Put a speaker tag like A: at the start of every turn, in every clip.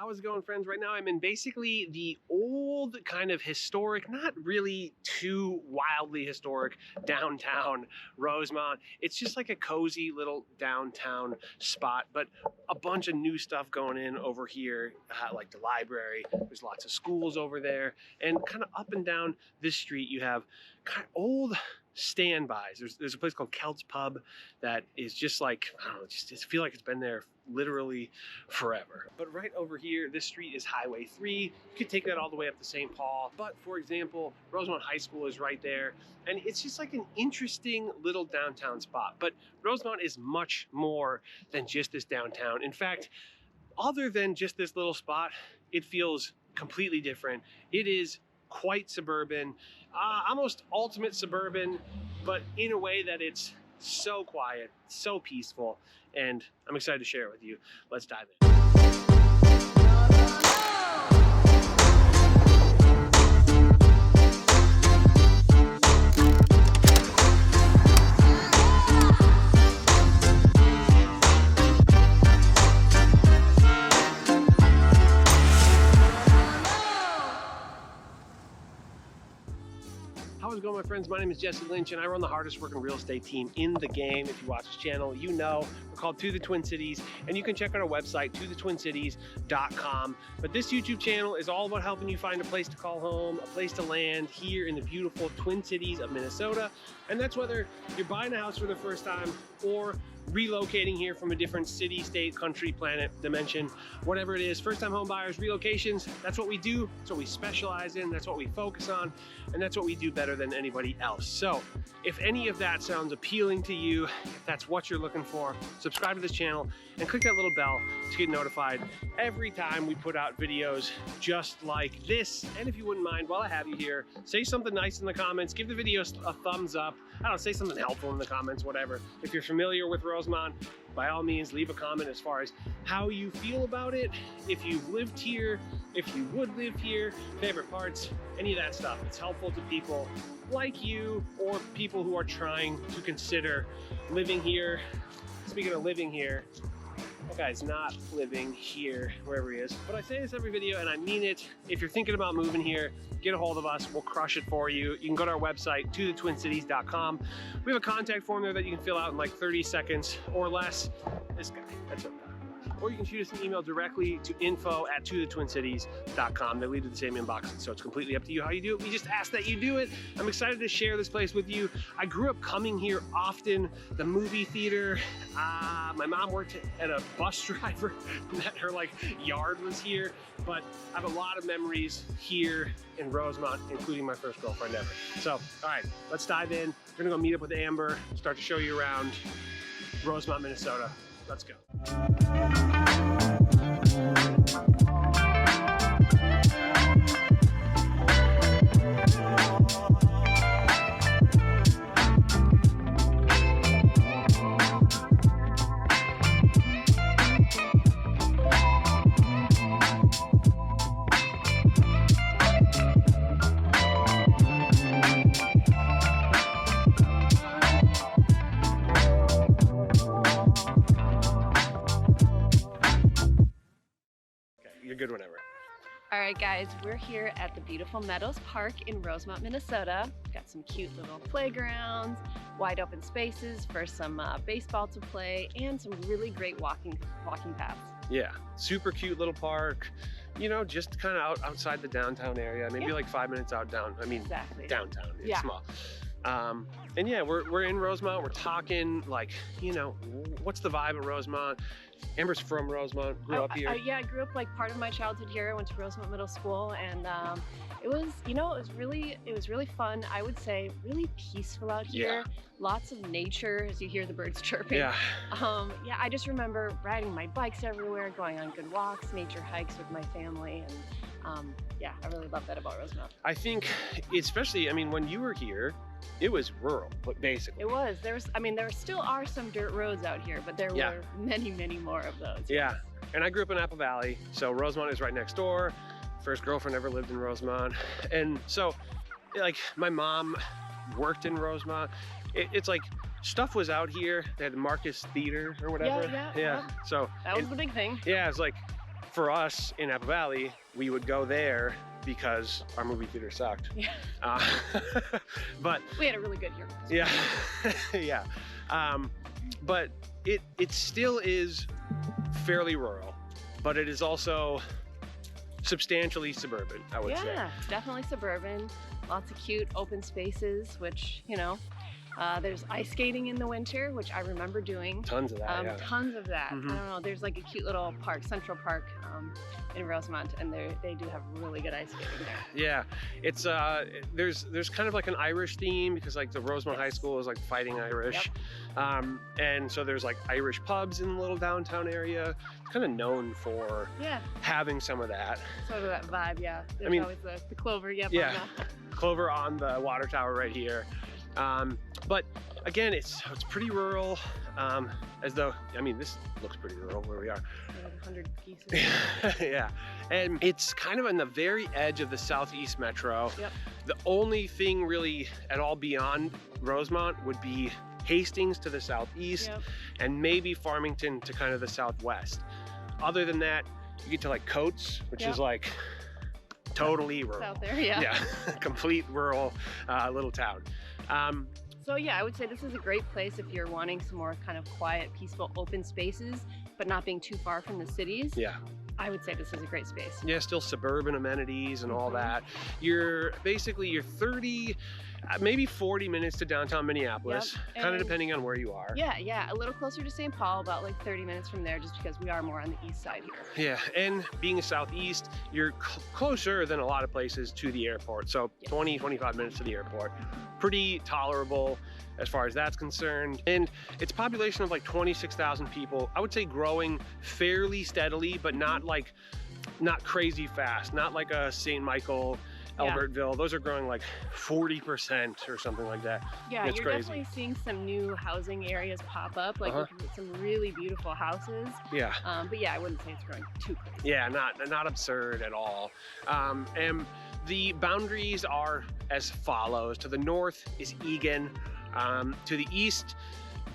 A: How's it going, friends? Right now I'm in basically the old kind of historic, not really too wildly historic downtown Rosemount. It's just like a cozy little downtown spot, but a bunch of new stuff going in over here, like the library. There's lots of schools over there, and kind of up and down this street you have kind of old standbys. There's a place called Kelt's Pub that is just like, I don't know, just feel like it's been there literally forever. But right over here, this street is Highway 3. You could take that all the way up to St. Paul. But for example, Rosemount High School is right there. And it's just like an interesting little downtown spot. But Rosemount is much more than just this downtown. In fact, other than just this little spot, it feels completely different. It is quite suburban, almost ultimate suburban, but in a way that it's so quiet, so peaceful, and I'm excited to share it with you. Let's dive in. How's it going, my friends? My name is Jesse Lynch, and I run the hardest working real estate team in the game. If you watch this channel, you know we're called To The Twin Cities, and you can check out our website, tothetwincities.com. But this YouTube channel is all about helping you find a place to call home, a place to land here in the beautiful Twin Cities of Minnesota. And that's whether you're buying a house for the first time or relocating here from a different city, state, country, planet, dimension, whatever it is. First-time home buyers, relocations, that's what we do. That's what we specialize in. That's what we focus on. And that's what we do better than anybody else. So if any of that sounds appealing to you, if that's what you're looking for, subscribe to this channel and click that little bell to get notified every time we put out videos just like this. And if you wouldn't mind, while I have you here, say something nice in the comments, give the video a thumbs up. I don't know, say something helpful in the comments, whatever. If you're familiar with Rosemount, by all means, leave a comment as far as how you feel about it, if you've lived here, if you would live here, favorite parts, any of that stuff. It's helpful to people like you or people who are trying to consider living here. Speaking of living here, that guy's not living here, wherever he is. But I say this every video and I mean it. If you're thinking about moving here, get a hold of us. We'll crush it for you. You can go to our website, tothetwincities.com. We have a contact form there that you can fill out in like 30 seconds or less. This guy, that's what I'm talking about. Or you can shoot us an email directly to info@tothetwincities.com. They lead to the same inbox, so it's completely up to you how you do it. We just ask that you do it. I'm excited to share this place with you. I grew up coming here often, the movie theater. My mom worked at a bus driver that her like yard was here, but I have a lot of memories here in Rosemount, including my first girlfriend ever. So, all right, let's dive in. We're gonna go meet up with Amber, start to show you around Rosemount, Minnesota. Let's go. You're good whenever.
B: All right, guys, we're here at the beautiful Meadows Park in Rosemount, Minnesota. We've got some cute little playgrounds, wide open spaces for some baseball to play, and some really great walking paths.
A: Yeah, super cute little park. You know, just kind of outside the downtown area, maybe like 5 minutes out down. I mean, exactly. Downtown. It's small. And yeah, we're in Rosemount. We're talking like, you know, what's the vibe of Rosemount? Amber's from Rosemount, grew up here.
B: Yeah, I grew up like part of my childhood here. I went to Rosemount Middle School, and it was, you know, it was really fun. I would say really peaceful out here. Yeah. Lots of nature as you hear the birds chirping. Yeah. Yeah, I just remember riding my bikes everywhere, going on good walks, nature hikes with my family, and yeah, I really love that about Rosemount.
A: I think, especially, I mean, when you were here, it was rural, but basically.
B: It was. There still are some dirt roads out here, but there were many, many more of those.
A: Yeah, and I grew up in Apple Valley, so Rosemount is right next door. First girlfriend ever lived in Rosemount. And so, like, my mom worked in Rosemount. It's like, stuff was out here. They had the Marcus Theater or whatever.
B: Yeah.
A: So
B: that was the big thing.
A: Yeah, it's like, for us in Apple Valley, we would go there because our movie theater sucked.
B: Yeah.
A: But
B: we had a really good year.
A: Yeah, yeah. But it still is fairly rural, but it is also substantially suburban, I would say.
B: Yeah, definitely suburban. Lots of cute open spaces, which, you know, there's ice skating in the winter, which I remember doing.
A: Tons of that, yeah.
B: Tons of that. I don't know, there's like a cute little park, Central Park in Rosemount, and they do have really good ice skating there.
A: Yeah, it's there's kind of like an Irish theme because like the Rosemount High School is like Fighting Irish. Yep. And so there's like Irish pubs in the little downtown area. It's kind of known for having some of that. Sort of that
B: vibe, yeah. There's always the clover,
A: yeah. Clover on the water tower right here. But again, it's pretty rural, as though, I mean, this looks pretty rural where we are.
B: 100 pieces.
A: Yeah, and it's kind of on the very edge of the Southeast Metro.
B: Yep.
A: The only thing really at all beyond Rosemount would be Hastings to the southeast, and maybe Farmington to kind of the southwest. Other than that, you get to like Coates, which is like totally rural.
B: Out there, yeah.
A: Yeah, complete rural little town.
B: So yeah, I would say this is a great place if you're wanting some more kind of quiet, peaceful, open spaces, but not being too far from the cities.
A: Yeah.
B: I would say this is a great space.
A: Yeah, still suburban amenities and all that. You're 30, maybe 40 minutes to downtown Minneapolis, kind of depending on where you are.
B: Yeah, a little closer to St. Paul, about like 30 minutes from there, just because we are more on the east side here.
A: Yeah, and being a southeast, you're closer than a lot of places to the airport. So 20, 25 minutes to the airport. Pretty tolerable as far as that's concerned. And it's a population of like 26,000 people. I would say growing fairly steadily, but not crazy fast. Not like a St. Michael, Albertville. Those are growing like 40% or something like that.
B: Yeah, you're definitely seeing some new housing areas pop up, like some really beautiful houses.
A: Yeah.
B: But yeah, I wouldn't say it's growing too crazy.
A: Yeah, not absurd at all. And the boundaries are as follows. To the north is Egan. To the east,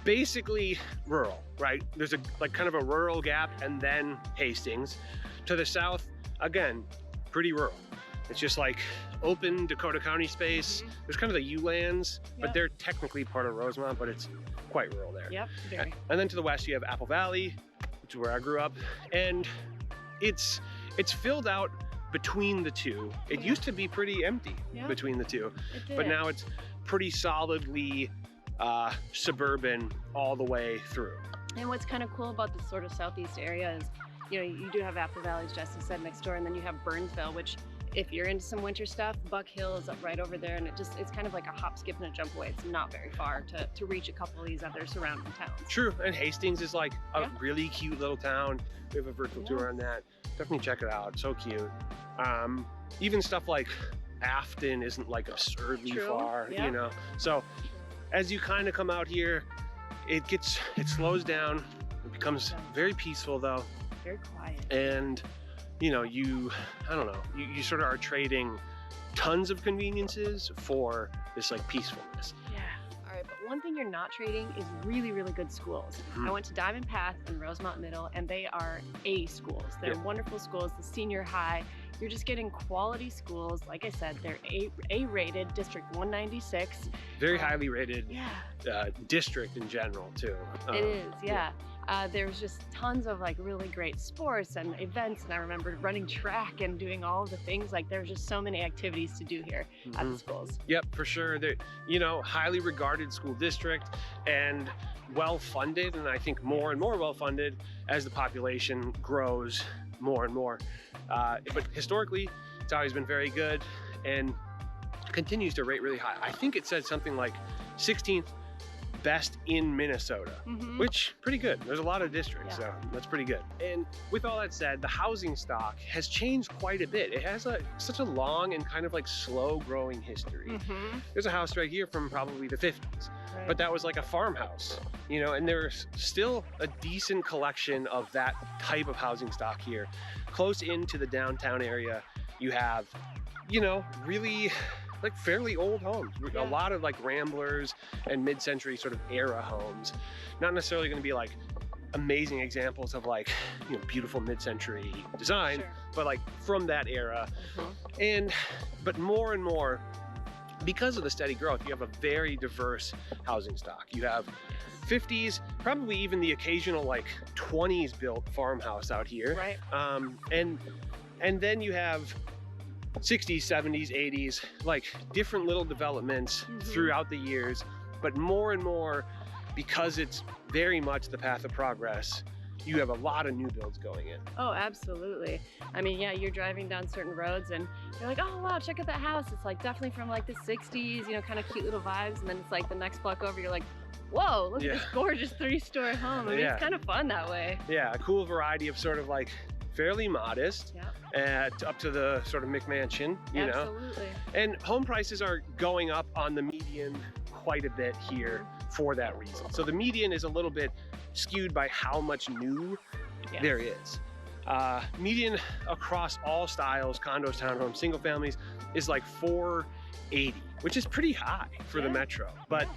A: basically rural, right? There's a kind of a rural gap, and then Hastings. To the south, again, pretty rural. It's just like open Dakota County space. There's kind of the U-lands, but they're technically part of Rosemount, but it's quite rural there.
B: Yep, very.
A: And then to the west, you have Apple Valley, which is where I grew up, and it's filled out between the two. It used to be pretty empty between the two, but now it's pretty solidly suburban all the way through.
B: And what's kind of cool about this sort of southeast area is, you know, you do have Apple Valley, as Jesse said, next door, and then you have Burnsville, which if you're into some winter stuff, Buck Hill is up right over there, and it's kind of like a hop, skip, and a jump away. It's not very far to reach a couple of these other surrounding towns.
A: True, and Hastings is like a really cute little town. We have a virtual tour on that. Definitely check it out, so cute. Even stuff like Afton isn't like absurdly far, you know? So as you kind of come out here, it slows down. It becomes very peaceful though.
B: Very quiet.
A: And you know, I don't know, you sort of are trading tons of conveniences for this like peacefulness.
B: Yeah. All right, but one thing you're not trading is really, really good schools. I went to Diamond Path and Rosemount Middle, and they are A schools. They're wonderful schools, the senior high. You're just getting quality schools. Like I said, they're A-rated, District 196.
A: Very highly rated district in general, too.
B: It is, yeah. There's just tons of like really great sports and events, and I remember running track and doing all of the things. Like there's just so many activities to do here at the schools.
A: Yep, for sure. They're, you know, highly regarded school district and well funded, and I think more and more well funded as the population grows more and more. But historically, it's always been very good and continues to rate really high. I think it said something like 16th best in Minnesota, which pretty good. There's a lot of districts, so that's pretty good. And with all that said, the housing stock has changed quite a bit. It has such a long and kind of like slow growing history. There's a house right here from probably the 50s, but that was like a farmhouse, you know, and there's still a decent collection of that type of housing stock here. Close into the downtown area, you have, you know, really like fairly old homes. A lot of like Ramblers and mid-century sort of era homes. Not necessarily going to be like amazing examples of like, beautiful mid-century design,
B: Sure.
A: but like from that era. But more and more, because of the steady growth, you have a very diverse housing stock. You have 50s, probably even the occasional like 20s built farmhouse out here.
B: Right.
A: And then you have 60s, 70s, 80s, like different little developments throughout the years. But more and more, because it's very much the path of progress, you have a lot of new builds going in.
B: Oh, absolutely. I mean, yeah, you're driving down certain roads and you're like, oh wow, check out that house. It's like definitely from like the 60s, kind of cute little vibes. And then it's like the next block over, you're like, whoa, look at this gorgeous 3-story home. I mean, it's kind of fun that way.
A: Yeah, a cool variety of sort of like fairly modest, up to the sort of McMansion, you know. And home prices are going up on the median quite a bit here for that reason. So the median is a little bit skewed by how much new there is. Median across all styles, condos, townhomes, single families, is like 480, which is pretty high for the metro. But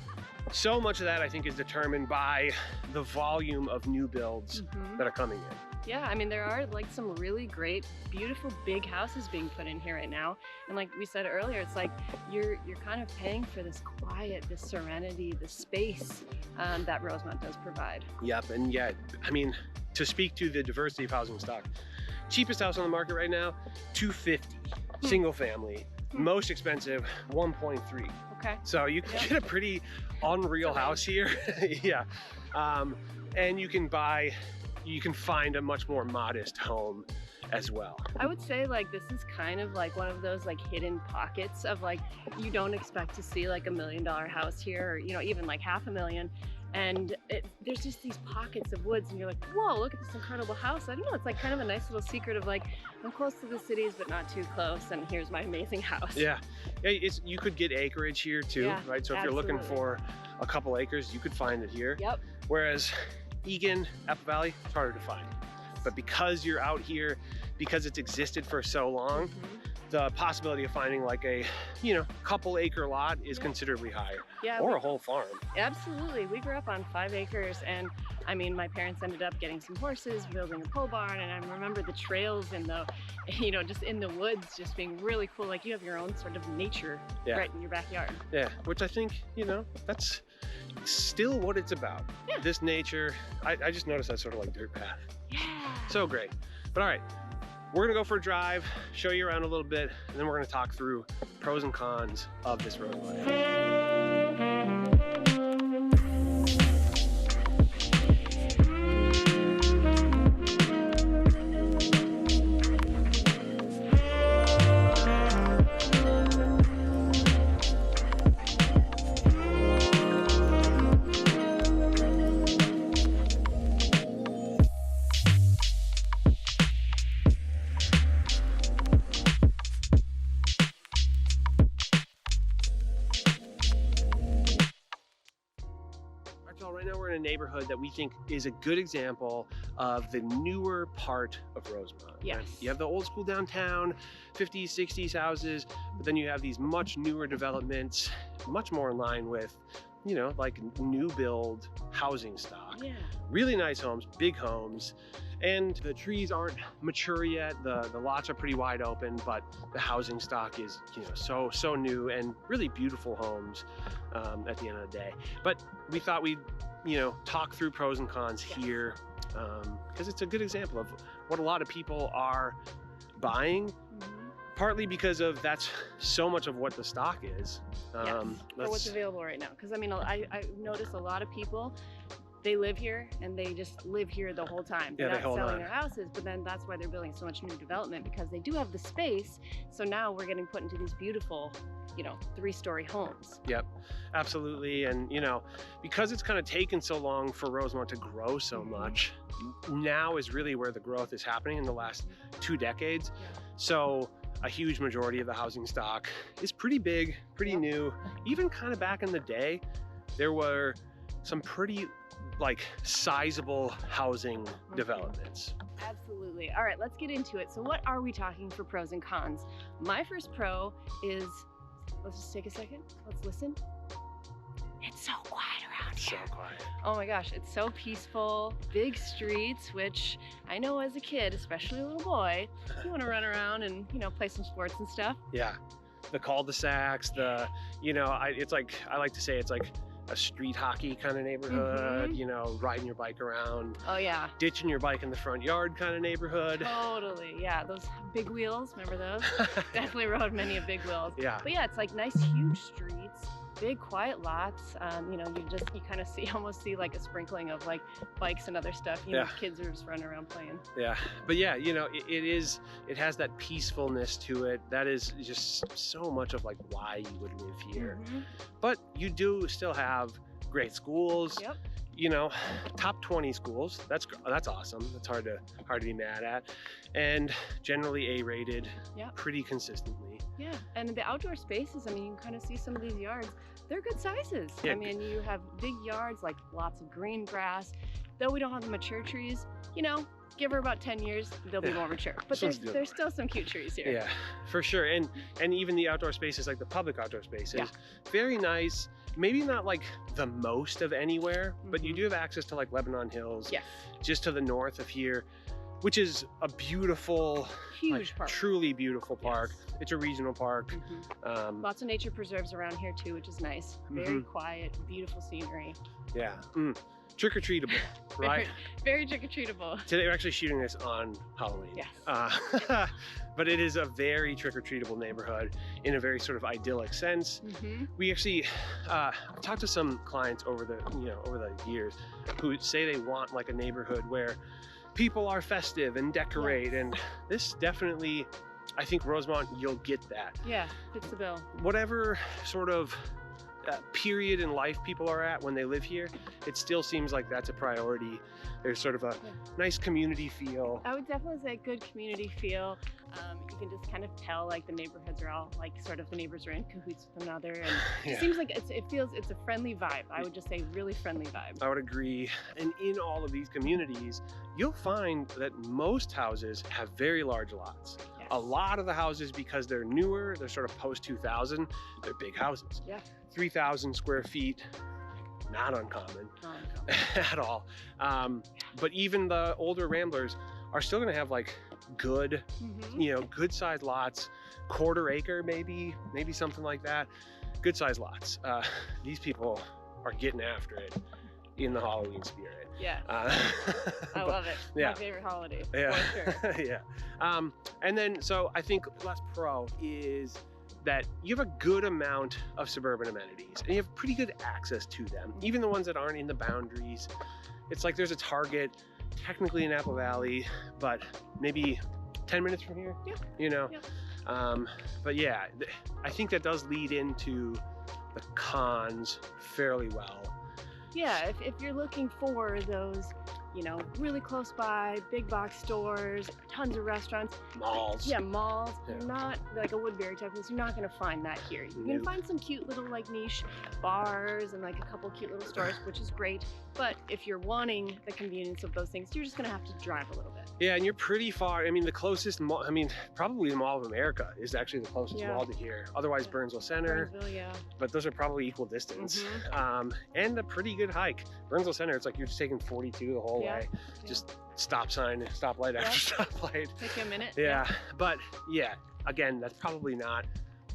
A: so much of that, I think, is determined by the volume of new builds that are coming in.
B: Yeah, I mean, there are like some really great, beautiful, big houses being put in here right now. And like we said earlier, it's like you're kind of paying for this quiet, this serenity, the space that Rosemount does provide.
A: Yep, and yeah, I mean, to speak to the diversity of housing stock, cheapest house on the market right now, $250, single family. Most expensive, 1.3.
B: Okay.
A: So you can get a pretty unreal house here. And you can find a much more modest home as well.
B: I would say like this is kind of like one of those like hidden pockets of like you don't expect to see like $1 million house here, or even like $500,000. And there's just these pockets of woods and you're like, whoa, look at this incredible house. I don't know, it's like kind of a nice little secret of like, I'm close to the cities but not too close, and here's my amazing house.
A: You could get acreage here too, right? So if you're looking for a couple acres, you could find it here. Whereas Egan, Apple Valley, it's harder to find. But because you're out here, because it's existed for so long, the possibility of finding like a, couple acre lot is considerably higher. Or a whole farm.
B: Absolutely. We grew up on 5 acres, and I mean, my parents ended up getting some horses, building a pole barn, and I remember the trails in the, just in the woods just being really cool. Like you have your own sort of nature right in your backyard. Yeah,
A: which I think, that's still what it's about. This nature. I just noticed that sort of like dirt path. So great. But all right, we're gonna go for a drive, show you around a little bit, and then we're gonna talk through pros and cons of this roadway. Right now we're in a neighborhood that we think is a good example of the newer part of Rosemount.
B: Yes.
A: Right? You have the old school downtown, 50s, 60s houses, but then you have these much newer developments, much more in line with, like new build housing stock. Really nice homes, big homes. And the trees aren't mature yet. The lots are pretty wide open, but the housing stock is, so new and really beautiful homes at the end of the day. But we thought we'd, talk through pros and cons here because it's a good example of what a lot of people are buying. Partly because of that's so much of what the stock is.
B: Or what's available right now. Because I mean, I notice a lot of people, they live here and they just live here the whole time. They're not selling their houses, but then that's why they're building so much new development, because they do have the space. So now we're getting put into these beautiful, 3-story homes.
A: Yep, absolutely. And, because it's kind of taken so long for Rosemount to grow so much, now is really where the growth is happening in the last 2 decades. So a huge majority of the housing stock is pretty big, pretty new. Even kind of back in the day, there were some pretty sizable housing developments.
B: Absolutely. All right, let's get into it. So what are we talking for pros and cons? My first pro is, let's just take a second. Let's listen. It's so quiet around
A: It's so quiet.
B: Oh my gosh, it's so peaceful. Big streets, which I know as a kid, especially a little boy, you want to run around and, you know, play some sports and stuff.
A: Yeah. The cul-de-sacs, it's like, I like to say it's like a street hockey kind of neighborhood, you know, riding your bike around.
B: Oh yeah.
A: Ditching your bike in the front yard kind of neighborhood.
B: Totally, yeah. Those big wheels, remember those? Definitely rode many of big wheels.
A: Yeah.
B: But yeah, it's like nice, huge streets, big, quiet lots. You know, you kind of almost see like a sprinkling of like bikes and other stuff. You know, kids are just running around playing.
A: Yeah, but yeah, you know, it has that peacefulness to it. That is just so much of like why you would live here. But you do still have great schools.
B: Yep.
A: You know, top 20 schools. That's awesome. That's hard to be mad at, and generally A-rated.
B: Yeah. Pretty
A: consistently.
B: Yeah, and the outdoor spaces. I mean, you can kind of see some of these yards. They're good sizes. Yeah. I mean, you have big yards, like lots of green grass. Though we don't have the mature trees, you know, give her about 10 years, they'll be more mature. But there's still some cute trees here.
A: Yeah, for sure. And even the outdoor spaces, like the public outdoor spaces, very nice. Maybe not like the most of anywhere, but you do have access to like Lebanon Hills, just to the north of here, which is a beautiful,
B: huge park. Truly
A: beautiful park. It's a regional park.
B: Lots of nature preserves around here too, which is nice. Very quiet, beautiful scenery.
A: Yeah. Trick-or-treatable, right?
B: Very trick-or-treatable.
A: Today we're actually shooting this on Halloween.
B: Yes.
A: But it is a very trick-or-treatable neighborhood in a very sort of idyllic sense. We actually talked to some clients over the years who say they want like a neighborhood where people are festive and decorate, and this definitely, I think Rosemount, you'll get that.
B: Yeah, fits the bill.
A: Whatever sort of period in life people are at when they live here, it still seems like that's a priority. There's sort of a nice community feel.
B: I would definitely say good community feel. You can just kind of tell like the neighborhoods are all like sort of the neighbors are in cahoots with one another, and it seems like it's a friendly vibe. I would just say really friendly vibe.
A: I would agree. And in all of these communities, you'll find that most houses have very large lots. A lot of the houses, because they're newer, they're sort of post 2000, they're big houses. 3,000 square feet, not uncommon at all. But even the older ramblers are still gonna have like good, good sized lots, quarter acre maybe something like that. Good sized lots. These people are getting after it in the Halloween spirit.
B: Yeah. I love it. My favorite holiday.
A: Yeah.
B: For sure.
A: Yeah. And then, so I think last pro is that you have a good amount of suburban amenities and you have pretty good access to them, even the ones that aren't in the boundaries. It's like there's a Target technically in Apple Valley, but maybe 10 minutes from here, you know? But yeah, I think that does lead into the cons fairly well.
B: Yeah, if you're looking for those, you know, really close by, big box stores, tons of restaurants.
A: Malls.
B: Yeah, malls. You're not like a Woodbury type place. You're not going to find that here. You can find some cute little like niche bars and like a couple cute little stores, which is great. But if you're wanting the convenience of those things, you're just going to have to drive a little bit.
A: Yeah, and you're pretty far. I mean, the closest mall, probably the Mall of America is actually the closest mall to here. Otherwise, Burnsville Center.
B: Burnsville,
A: but those are probably equal distance. And a pretty good hike. Burnsville Center, it's like you're just taking 42 the whole way. Just stop sign, stoplight after stoplight.
B: Take you a minute.
A: Yeah, but yeah, again, that's probably not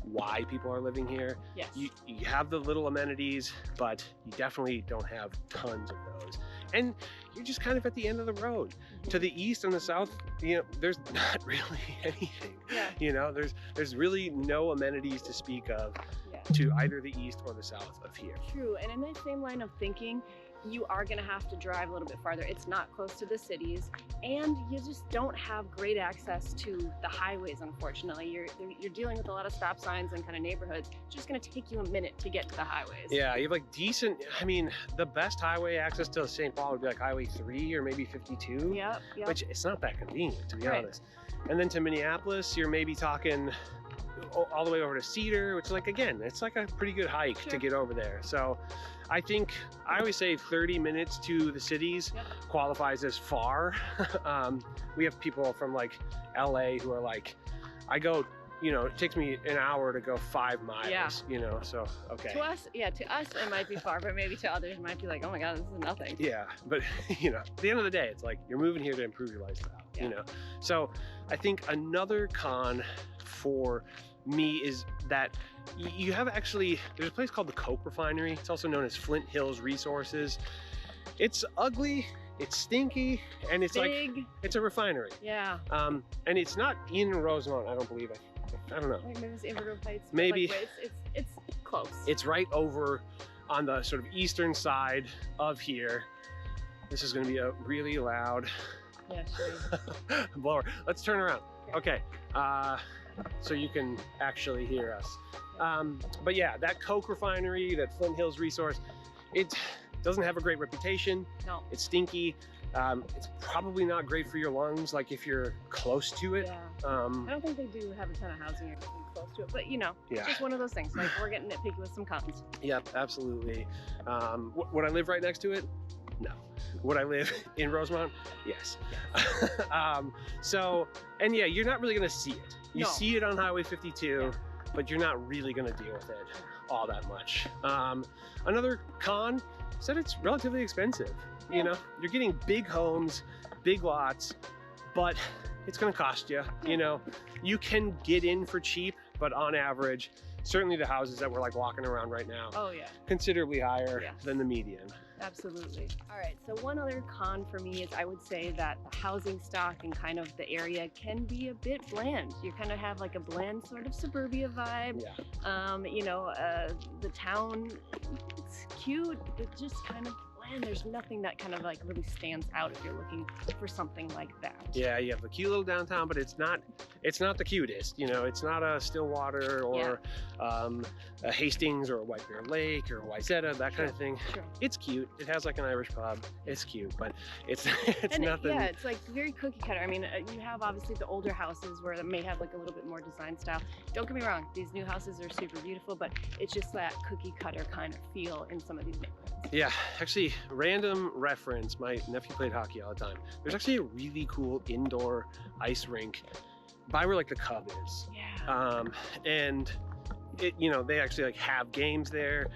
A: why people are living here.
B: Yes.
A: You have the little amenities, but you definitely don't have tons of those. And you're just kind of at the end of the road. To the east and the south, you know, there's not really anything. You know, there's really no amenities to speak of to either the east or the south of here.
B: True, and in that same line of thinking, you are going to have to drive a little bit farther. It's not close to the cities, and you just don't have great access to the highways, unfortunately. You're dealing with a lot of stop signs and kind of neighborhoods. It's just going to take you a minute to get to the highways.
A: Yeah, you have like decent, the best highway access to St. Paul would be like Highway 3 or maybe 52, which it's not that convenient, to be honest. And then to Minneapolis, you're maybe talking all the way over to Cedar, which, like, again, it's like a pretty good hike to get over there. So I think I always say 30 minutes to the cities qualifies as far. We have people from like LA who are like, I go you know, it takes me an hour to go 5 miles,
B: Yeah.
A: you know, so, okay.
B: To us, it might be far, but maybe to others it might be like, oh my God, this is nothing.
A: Yeah, but you know, at the end of the day, it's like you're moving here to improve your lifestyle,
B: Yeah.
A: you know? So I think another con for me is that you have actually, there's a place called the Coke Refinery. It's also known as Flint Hills Resources. It's ugly, it's stinky, and it's
B: Big.
A: like, it's a refinery.
B: Yeah.
A: And it's not in Rosemount, I don't believe it. I don't know.
B: Like maybe it's Invergrove Heights. but,
A: Maybe.
B: Like, it's close.
A: It's right over on the sort of eastern side of here. This is going to be a really loud
B: Yeah, sure.
A: blower. Let's turn around. Okay, so you can actually hear us. But yeah, that Coke Refinery, that Flint Hills Resource, it doesn't have a great reputation.
B: No.
A: It's stinky. It's probably not great for your lungs, like if you're close to it.
B: Yeah. I don't think they do have a ton of housing or anything close to it, but you know,
A: Yeah.
B: it's just one of those things. Like we're getting nitpicky with some cons.
A: Yep, absolutely. Would I live right next to it? No. Would I live in Rosemount? Yes. So, and yeah, you're not really gonna see it. You
B: No.
A: see it on Highway 52,
B: Yeah.
A: but you're not really gonna deal with it all that much. Another con is that it's relatively expensive.
B: Yeah.
A: You know, you're getting big homes, big lots, but it's gonna cost you. You know, you can get in for cheap, but on average, certainly the houses that we're like walking around right now,
B: Oh yeah,
A: considerably higher
B: Yeah.
A: than the median.
B: absolutely. All right, so one other con for me is I would say that the housing stock and kind of the area can be a bit bland. You kind of have like a bland sort of suburbia vibe.
A: Yeah.
B: You know, the town, it's cute, but just kind of bland. There's nothing that kind of like really stands out if you're looking for something like that.
A: Yeah, you have the cute little downtown, but it's not the cutest. You know, it's not a Stillwater or a Hastings or a White Bear Lake or a Wayzata, that kind of thing.
B: Sure.
A: It's cute. It has like an Irish pub. It's cute, but it's
B: And
A: nothing.
B: yeah, it's like very cookie cutter. I mean, you have obviously the older houses where it may have like a little bit more design style. Don't get me wrong, these new houses are super beautiful, but it's just that cookie cutter kind of feel in some of these neighborhoods.
A: Yeah, actually, random reference. My nephew played hockey all the time. There's actually a really cool indoor ice rink by where like the Cub is.
B: Yeah.
A: And it, you know, they actually like have games there,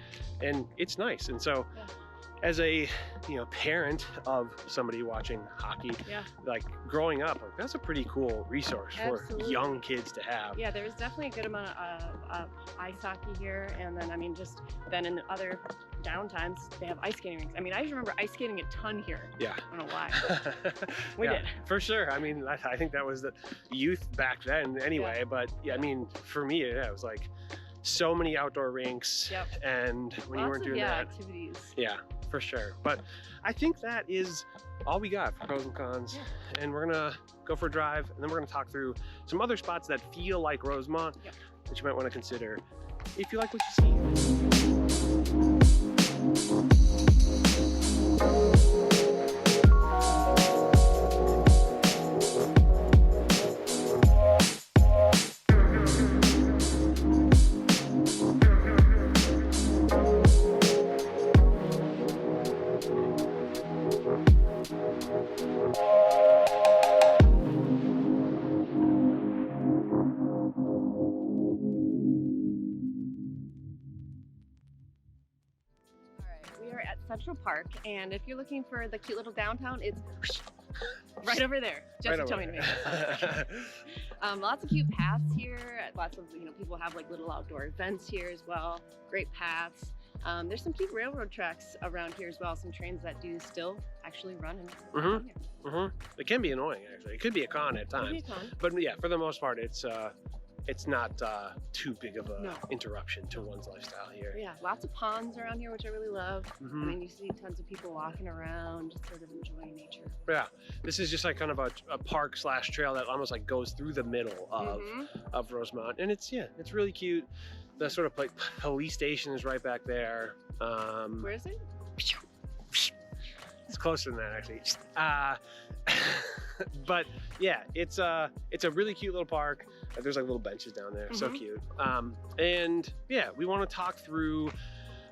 A: and it's nice. And so,
B: Yeah.
A: as a parent of somebody watching hockey,
B: Yeah.
A: like growing up, like, that's a pretty cool resource for
B: Absolutely.
A: young kids to have.
B: Yeah, there's definitely a good amount of ice hockey here, and then I mean, just then in other downtimes they have ice skating rinks. I mean, I just remember ice skating a ton here.
A: Yeah.
B: I don't know why. We
A: Yeah,
B: did.
A: for sure. I mean, I think that was the youth back then anyway. But yeah, I mean, for me, yeah, it was like so many outdoor rinks,
B: Yep.
A: and when you
B: Lots
A: weren't
B: of,
A: doing that,
B: activities.
A: yeah, for sure. But I think that is all we got for pros and cons.
B: Yeah.
A: And we're gonna go for a drive, and then we're gonna talk through some other spots that feel like Rosemount
B: Yep.
A: that you might want to consider if you like what you see.
B: We are at Central Park, and if you're looking for the cute little downtown, it's right over there. Jesse told me to make that sound. Lots of cute paths here. Lots of people have like little outdoor events here as well. Great paths. There's some cute railroad tracks around here as well. Some trains that do still actually run in
A: Mhm.
B: here.
A: It can be annoying, actually. It could be a con at
B: Could be
A: times,
B: a con.
A: but yeah, for the most part, it's not too big of a
B: No.
A: interruption to one's lifestyle here.
B: Yeah, lots of ponds around here, which I really love.
A: Mhm.
B: I mean, you see tons of people walking around, just sort of enjoying nature.
A: Yeah, this is just like kind of a park / trail that almost like goes through the middle of Rosemount, and it's really cute. The sort of like police station is right back there.
B: Where is it?
A: It's closer than that, actually. But yeah, it's a really cute little park. There's like little benches down there, so
B: Mhm.
A: cute. And yeah, we want to talk through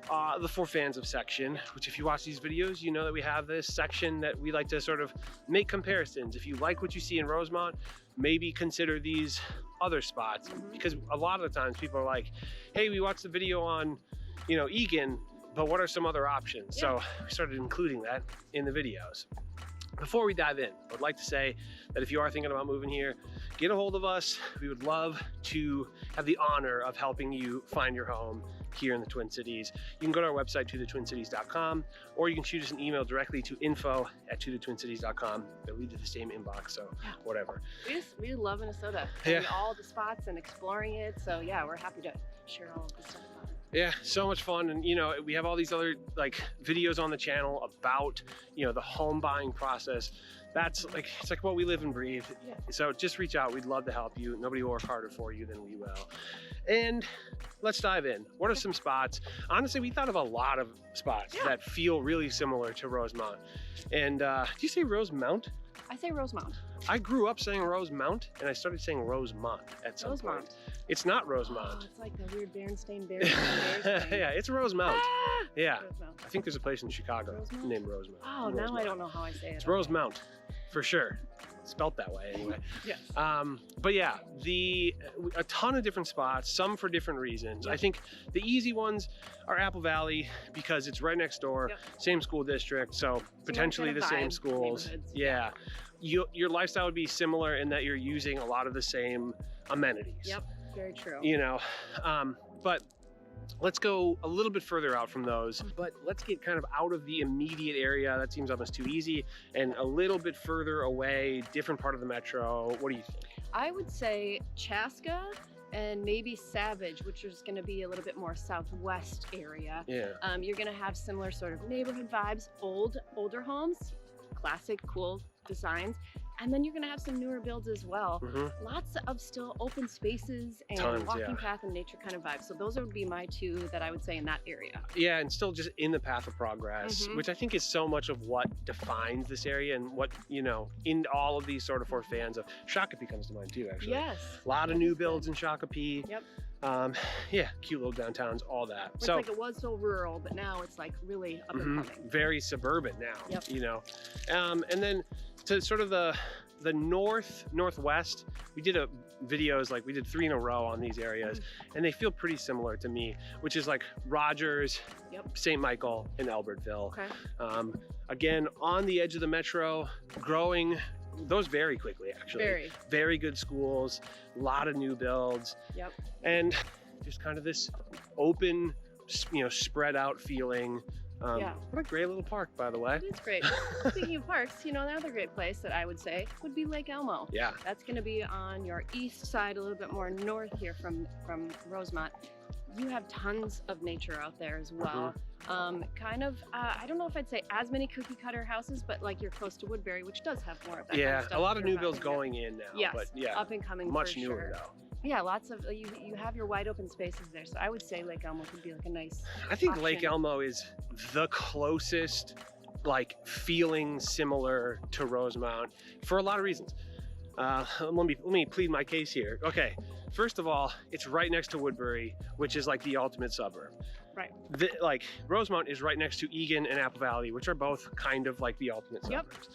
A: the For Fans of section, which if you watch these videos, you know that we have this section that we like to sort of make comparisons. If you like what you see in Rosemount, maybe consider these other spots, because a lot of the times people are like, hey, we watched the video on, you know, Egan, but what are some other options? So we started including that in the videos. Before we dive in, I would like to say that if you are thinking about moving here, get a hold of us. We would love to have the honor of helping you find your home here in the Twin Cities. You can go to our website, tothetwincities.com, or you can shoot us an email directly to info@tothetwincities.com. They lead to the same inbox, so whatever.
B: We love Minnesota.
A: Yeah.
B: And all the spots and exploring it. So yeah, we're happy to share all of this stuff about it.
A: Yeah, so much fun. And you know, we have all these other like videos on the channel about, you know, the home buying process. That's like, it's like what we live and breathe.
B: Yeah.
A: So just reach out. We'd love to help you. Nobody will work harder for you than we will. And let's dive in. What are some spots? Honestly, we thought of a lot of spots that feel really similar to Rosemount. And do you say Rosemount?
B: I say Rosemount.
A: I grew up saying Rosemount, and I started saying Rosemont at some point. It's not Rosemount.
B: Oh, it's like the weird Berenstain Bears.
A: Yeah, it's Rosemount.
B: Ah!
A: Yeah,
B: Rosemount.
A: I think there's a place in Chicago
B: Rosemount?
A: named Rosemount.
B: Oh, now I don't know how I say it.
A: It's Rosemount, for sure. Spelt that way anyway.
B: Yes.
A: But yeah, a ton of different spots, some for different reasons.
B: Yep.
A: I think the easy ones are Apple Valley because it's right next door, same school district, so potentially the same schools. Yeah. Your lifestyle would be similar in that you're using a lot of the same amenities.
B: Yep, very true.
A: You know, but let's go a little bit further out from those, but let's get kind of out of the immediate area. That seems almost too easy, and a little bit further away, different part of the metro. What do you think?
B: I would say Chaska and maybe Savage, which is going to be a little bit more southwest area.
A: Yeah.
B: You're going to have similar sort of neighborhood vibes, older homes, classic, cool designs. And then you're going to have some newer builds as well. Lots of still open spaces and walking path and nature kind of vibes. So those would be my two that I would say in that area.
A: Yeah, and still just in the path of progress, which I think is so much of what defines this area and what, you know, in all of these sort of for fans of. Shakopee comes to mind too, actually.
B: Yes.
A: A lot of new builds in Shakopee.
B: Yep.
A: Yeah, cute little downtowns, all that.
B: It's like it was so rural, but now it's like really up and coming.
A: Very suburban now, you know. And then to sort of the northwest, we did videos, like we did 3 in a row on these areas, and they feel pretty similar to me, which is like Rogers, St. Michael, and Albertville.
B: Okay.
A: Again, on the edge of the metro, growing. Those very quickly, actually. Very good schools, a lot of new builds. Yep. And just kind of this open, you know, spread out feeling. What a great little park, by the way.
B: It's great. Speaking of parks, you know, another great place that I would say would be Lake Elmo.
A: Yeah.
B: That's going to be on your east side, a little bit more north here from Rosemount. You have tons of nature out there as well. Kind of, I don't know if I'd say as many cookie cutter houses, but like you're close to Woodbury, which does have more of that kind of stuff.
A: A lot of new builds going in now.
B: Yes,
A: but
B: up and coming
A: much
B: for
A: newer
B: sure.
A: though.
B: Yeah, lots of, you have your wide open spaces there. So I would say Lake Elmo could be like a nice
A: I think
B: option.
A: Lake Elmo is the closest, like feeling similar to Rosemount for a lot of reasons. Let me plead my case here. Okay, first of all, it's right next to Woodbury, which is like the ultimate suburb.
B: Right.
A: Like Rosemount is right next to Egan and Apple Valley, which are both kind of like the ultimate suburbs.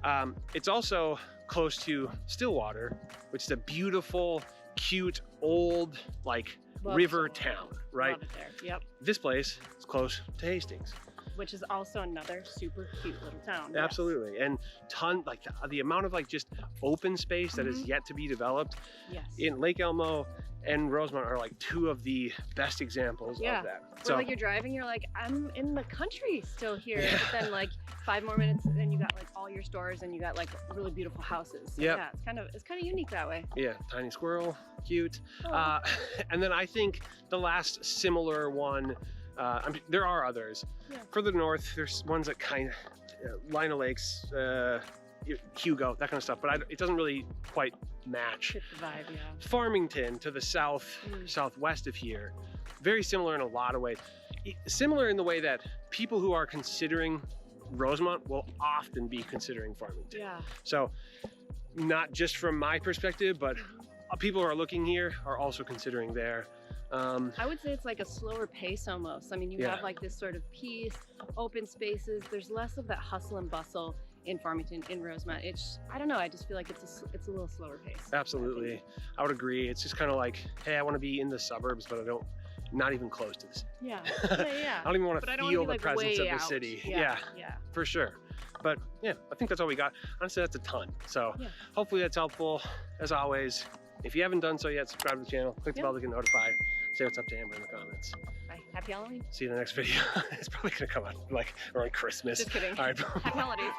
B: Yep.
A: It's also close to Stillwater, which is a beautiful, cute, old, like river town, right?
B: Love it there. Yep.
A: This place is close to Hastings,
B: which is also another super cute little town.
A: Absolutely. And like the amount of like just open space that is yet to be developed in Lake Elmo and Rosemount are like two of the best examples of that.
B: So like you're driving, you're like, I'm in the country still here. But then like 5 more minutes, and then you got like all your stores and you got like really beautiful houses. So yeah, it's kind of unique that way.
A: Yeah, tiny squirrel, cute. And then I think the last similar one, there are others. Further north, there's ones that kind of, Lina Lakes, Hugo, that kind of stuff, but it doesn't really quite match.
B: Fit the vibe,
A: Farmington to the southwest of here, very similar in a lot of ways. Similar in the way that people who are considering Rosemount will often be considering Farmington.
B: Yeah.
A: So not just from my perspective, but people who are looking here are also considering there.
B: I would say it's like a slower pace almost. I mean, you have like this sort of peace, open spaces. There's less of that hustle and bustle. in Farmington, in Rosemount. It's, I don't know, I just feel like it's a little slower pace.
A: Absolutely. I would agree. It's just kind of like, hey, I want to be in the suburbs, but not even close to the city.
B: Yeah, yeah.
A: I don't even want to feel the presence of the
B: out.
A: city.
B: Yeah,
A: for sure. But yeah, I think that's all we got. Honestly, that's a ton. So hopefully that's helpful. As always, if you haven't done so yet, subscribe to the channel, click the bell to get notified. Say what's up to Amber in the comments.
B: Bye. Happy Halloween.
A: See you in the next video. It's probably gonna come out like around Christmas.
B: Just kidding.
A: All right.
B: Happy holidays.